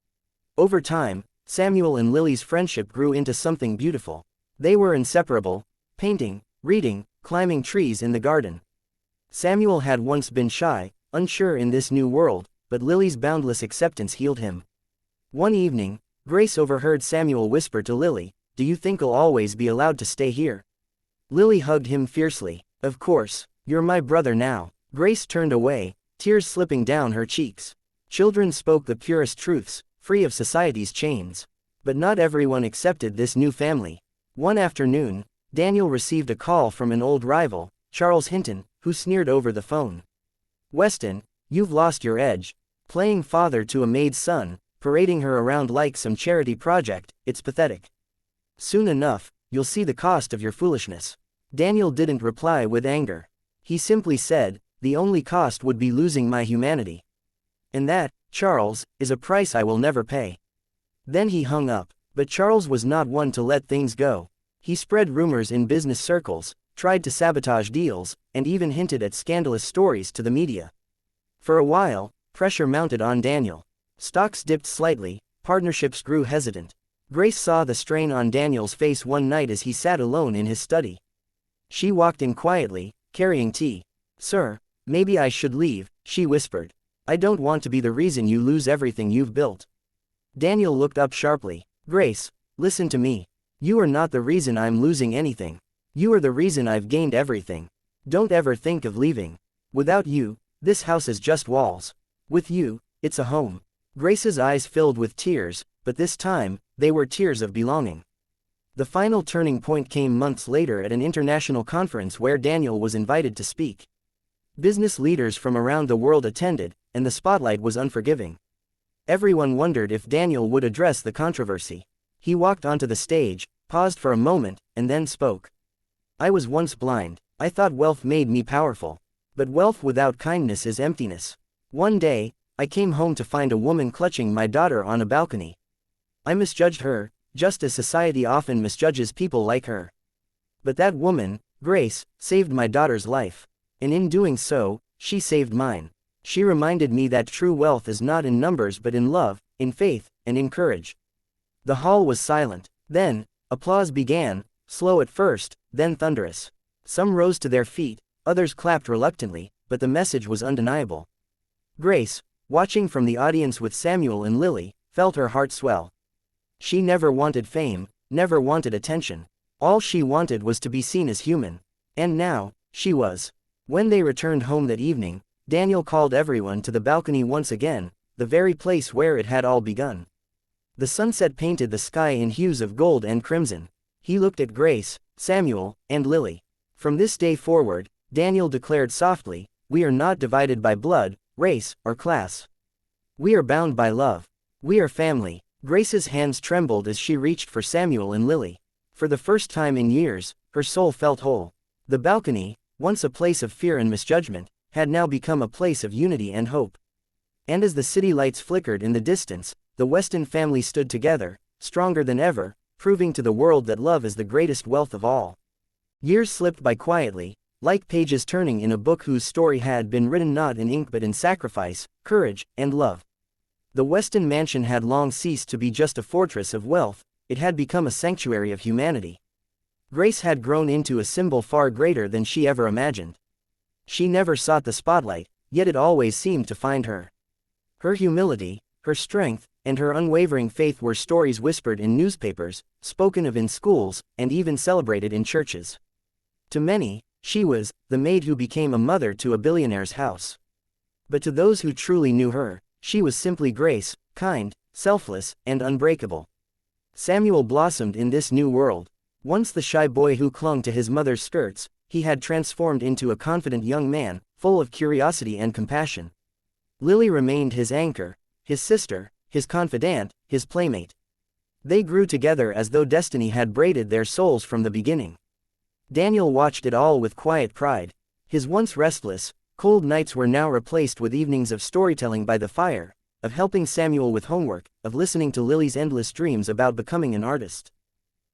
Over time, Samuel and Lily's friendship grew into something beautiful. They were inseparable, painting, reading, climbing trees in the garden. Samuel had once been shy, unsure in this new world, but Lily's boundless acceptance healed him. One evening, Grace overheard Samuel whisper to Lily, "Do you think I'll always be allowed to stay here?" Lily hugged him fiercely. "Of course, you're my brother now." Grace turned away, tears slipping down her cheeks. Children spoke the purest truths, free of society's chains. But not everyone accepted this new family. One afternoon, Daniel received a call from an old rival, Charles Hinton, who sneered over the phone. "Weston, you've lost your edge. Playing father to a maid's son, parading her around like some charity project, it's pathetic. Soon enough, you'll see the cost of your foolishness." Daniel didn't reply with anger. He simply said, "The only cost would be losing my humanity. And that, Charles, is a price I will never pay." Then he hung up. But Charles was not one to let things go. He spread rumors in business circles, tried to sabotage deals, and even hinted at scandalous stories to the media. For a while, pressure mounted on Daniel. Stocks dipped slightly, partnerships grew hesitant. Grace saw the strain on Daniel's face one night as he sat alone in his study. She walked in quietly, carrying tea. "Sir, maybe I should leave," she whispered. "I don't want to be the reason you lose everything you've built." Daniel looked up sharply. "Grace, listen to me. You are not the reason I'm losing anything. You are the reason I've gained everything. Don't ever think of leaving. Without you, this house is just walls. With you, it's a home." Grace's eyes filled with tears, but this time, they were tears of belonging. The final turning point came months later at an international conference where Daniel was invited to speak. Business leaders from around the world attended, and the spotlight was unforgiving. Everyone wondered if Daniel would address the controversy. He walked onto the stage, paused for a moment, and then spoke. "I was once blind. I thought wealth made me powerful. But wealth without kindness is emptiness. One day, I came home to find a woman clutching my daughter on a balcony. I misjudged her, just as society often misjudges people like her. But that woman, Grace, saved my daughter's life. And in doing so, she saved mine. She reminded me that true wealth is not in numbers but in love, in faith, and in courage." The hall was silent. Then, applause began, slow at first, then thunderous. Some rose to their feet, others clapped reluctantly, but the message was undeniable. Grace, watching from the audience with Samuel and Lily, felt her heart swell. She never wanted fame, never wanted attention. All she wanted was to be seen as human. And now, she was. When they returned home that evening, Daniel called everyone to the balcony once again, the very place where it had all begun. The sunset painted the sky in hues of gold and crimson. He looked at Grace, Samuel, and Lily. From this day forward, Daniel declared softly, "We are not divided by blood, race, or class. We are bound by love. We are family." Grace's hands trembled as she reached for Samuel and Lily. For the first time in years, her soul felt whole. The balcony, once a place of fear and misjudgment, had now become a place of unity and hope. And as the city lights flickered in the distance, the Weston family stood together, stronger than ever, proving to the world that love is the greatest wealth of all. Years slipped by quietly, like pages turning in a book whose story had been written not in ink but in sacrifice, courage, and love. The Weston mansion had long ceased to be just a fortress of wealth, it had become a sanctuary of humanity. Grace had grown into a symbol far greater than she ever imagined. She never sought the spotlight, yet it always seemed to find her. Her humility, her strength, and her unwavering faith were stories whispered in newspapers, spoken of in schools, and even celebrated in churches. To many, she was the maid who became a mother to a billionaire's house. But to those who truly knew her, she was simply Grace, kind, selfless, and unbreakable. Samuel blossomed in this new world. Once the shy boy who clung to his mother's skirts, he had transformed into a confident young man, full of curiosity and compassion. Lily remained his anchor, his sister, his confidant, his playmate. They grew together as though destiny had braided their souls from the beginning. Daniel watched it all with quiet pride. His once restless, cold nights were now replaced with evenings of storytelling by the fire, of helping Samuel with homework, of listening to Lily's endless dreams about becoming an artist.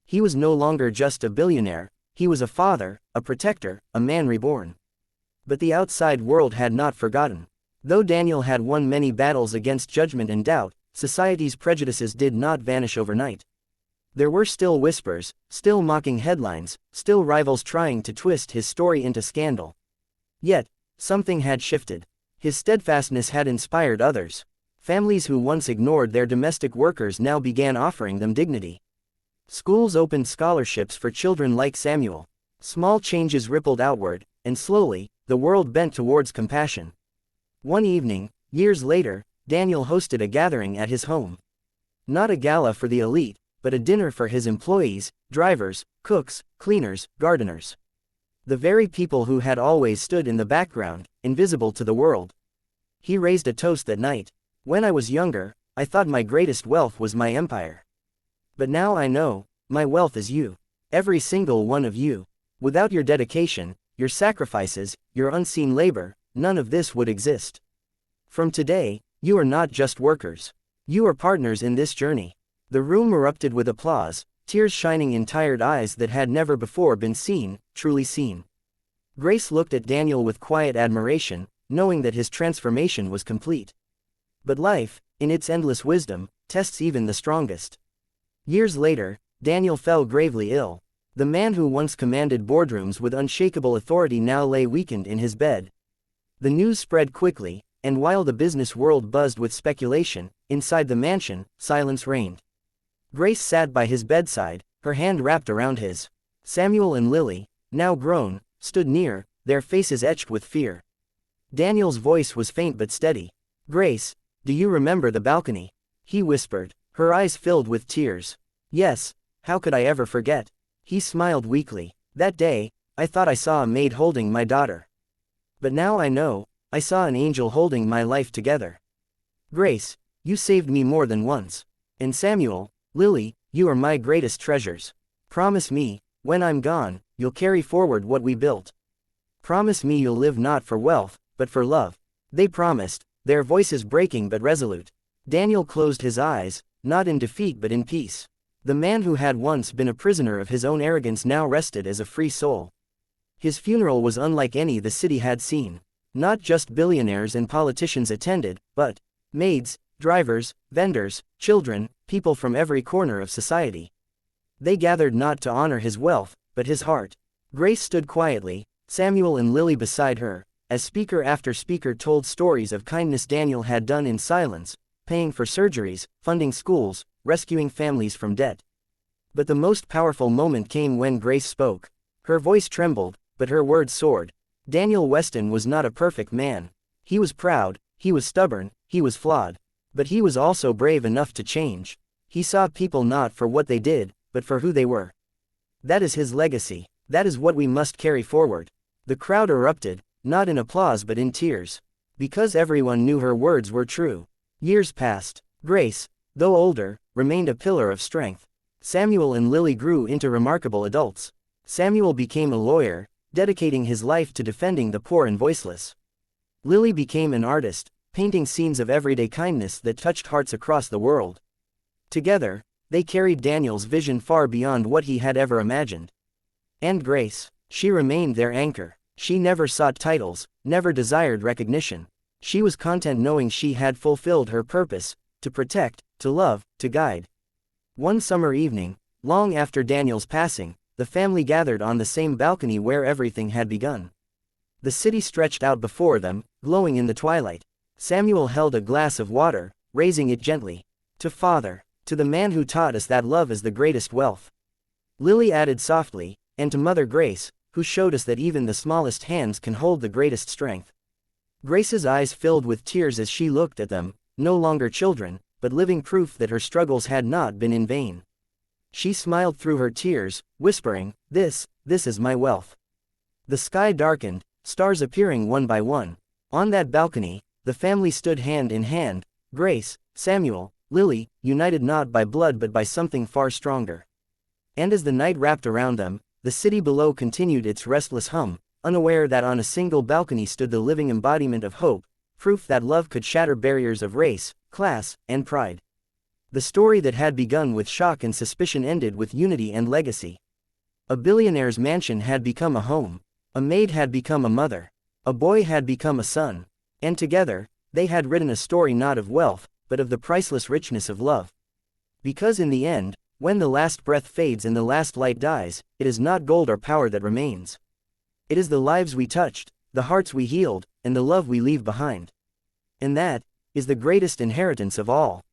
He was no longer just a billionaire, he was a father, a protector, a man reborn. But the outside world had not forgotten. Though Daniel had won many battles against judgment and doubt, society's prejudices did not vanish overnight. There were still whispers, still mocking headlines, still rivals trying to twist his story into scandal. Yet, something had shifted. His steadfastness had inspired others. Families who once ignored their domestic workers now began offering them dignity. Schools opened scholarships for children like Samuel. Small changes rippled outward, and slowly, the world bent towards compassion. One evening, years later, Daniel hosted a gathering at his home. Not a gala for the elite, but a dinner for his employees, drivers, cooks, cleaners, gardeners. The very people who had always stood in the background, invisible to the world. He raised a toast that night. "When I was younger, I thought my greatest wealth was my empire. But now I know, my wealth is you. Every single one of you. Without your dedication, your sacrifices, your unseen labor, none of this would exist. From today, you are not just workers. You are partners in this journey." The room erupted with applause, tears shining in tired eyes that had never before been seen, truly seen. Grace looked at Daniel with quiet admiration, knowing that his transformation was complete. But life, in its endless wisdom, tests even the strongest. Years later, Daniel fell gravely ill. The man who once commanded boardrooms with unshakable authority now lay weakened in his bed. The news spread quickly, and while the business world buzzed with speculation, inside the mansion, silence reigned. Grace sat by his bedside, her hand wrapped around his. Samuel and Lily, now grown, stood near, their faces etched with fear. Daniel's voice was faint but steady. "Grace, do you remember the balcony?" he whispered, her eyes filled with tears. "Yes, how could I ever forget?" He smiled weakly. "That day, I thought I saw a maid holding my daughter. But now I know, I saw an angel holding my life together. Grace, you saved me more than once. And Samuel, Lily, you are my greatest treasures. Promise me, when I'm gone, you'll carry forward what we built. Promise me you'll live not for wealth, but for love." They promised, their voices breaking but resolute. Daniel closed his eyes, not in defeat but in peace. The man who had once been a prisoner of his own arrogance now rested as a free soul. His funeral was unlike any the city had seen. Not just billionaires and politicians attended, but maids, drivers, vendors, children, people from every corner of society. They gathered not to honor his wealth, but his heart. Grace stood quietly, Samuel and Lily beside her, as speaker after speaker told stories of kindness Daniel had done in silence, paying for surgeries, funding schools, rescuing families from debt. But the most powerful moment came when Grace spoke. Her voice trembled, but her words soared. Daniel Weston was not a perfect man. He was proud, he was stubborn, he was flawed. But he was also brave enough to change. He saw people not for what they did, but for who they were. That is his legacy. That is what we must carry forward. The crowd erupted, not in applause but in tears. Because everyone knew her words were true. Years passed. Grace, though older, remained a pillar of strength. Samuel and Lily grew into remarkable adults. Samuel became a lawyer, dedicating his life to defending the poor and voiceless. Lily became an artist, painting scenes of everyday kindness that touched hearts across the world. Together, they carried Daniel's vision far beyond what he had ever imagined. And Grace, she remained their anchor. She never sought titles, never desired recognition. She was content knowing she had fulfilled her purpose, to protect, to love, to guide. One summer evening, long after Daniel's passing, the family gathered on the same balcony where everything had begun. The city stretched out before them, glowing in the twilight. Samuel held a glass of water, raising it gently. "To Father, to the man who taught us that love is the greatest wealth." Lily added softly, "And to Mother Grace, who showed us that even the smallest hands can hold the greatest strength." Grace's eyes filled with tears as she looked at them, no longer children, but living proof that her struggles had not been in vain. She smiled through her tears, whispering, this is my wealth." The sky darkened, stars appearing one by one. On that balcony, the family stood hand in hand, Grace, Samuel, Lily, united not by blood but by something far stronger. And as the night wrapped around them, the city below continued its restless hum, unaware that on a single balcony stood the living embodiment of hope, proof that love could shatter barriers of race, class, and pride. The story that had begun with shock and suspicion ended with unity and legacy. A billionaire's mansion had become a home. A maid had become a mother. A boy had become a son. And together, they had written a story not of wealth, but of the priceless richness of love. Because in the end, when the last breath fades and the last light dies, it is not gold or power that remains. It is the lives we touched, the hearts we healed, and the love we leave behind. And that is the greatest inheritance of all.